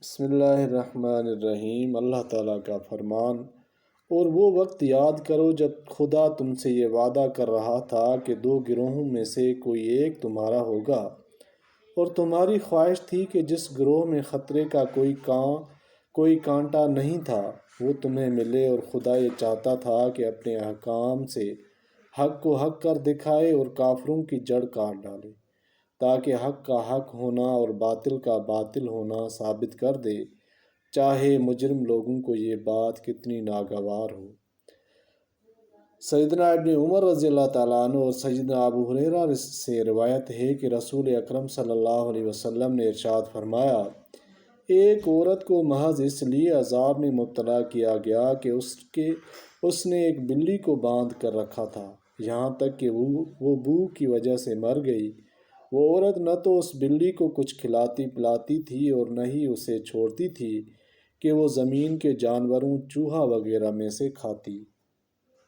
بسم اللہ الرحمن الرحیم۔ اللہ تعالیٰ کا فرمان، اور وہ وقت یاد کرو جب خدا تم سے یہ وعدہ کر رہا تھا کہ دو گروہوں میں سے کوئی ایک تمہارا ہوگا، اور تمہاری خواہش تھی کہ جس گروہ میں خطرے کا کوئی کانٹا نہیں تھا وہ تمہیں ملے، اور خدا یہ چاہتا تھا کہ اپنے احکام سے حق کو حق کر دکھائے اور کافروں کی جڑ کاٹ ڈالے، تاکہ حق کا حق ہونا اور باطل کا باطل ہونا ثابت کر دے، چاہے مجرم لوگوں کو یہ بات کتنی ناگوار ہو۔ سیدنا ابن عمر رضی اللہ تعالیٰ عنہ اور سیدنا ابو ہریرہ سے روایت ہے کہ رسول اکرم صلی اللہ علیہ وسلم نے ارشاد فرمایا، ایک عورت کو محض اس لیے عذاب میں مبتلا کیا گیا کہ اس نے ایک بلی کو باندھ کر رکھا تھا، یہاں تک کہ وہ بھوک کی وجہ سے مر گئی۔ وہ عورت نہ تو اس بلی کو کچھ کھلاتی پلاتی تھی اور نہ ہی اسے چھوڑتی تھی کہ وہ زمین کے جانوروں چوہا وغیرہ میں سے کھاتی۔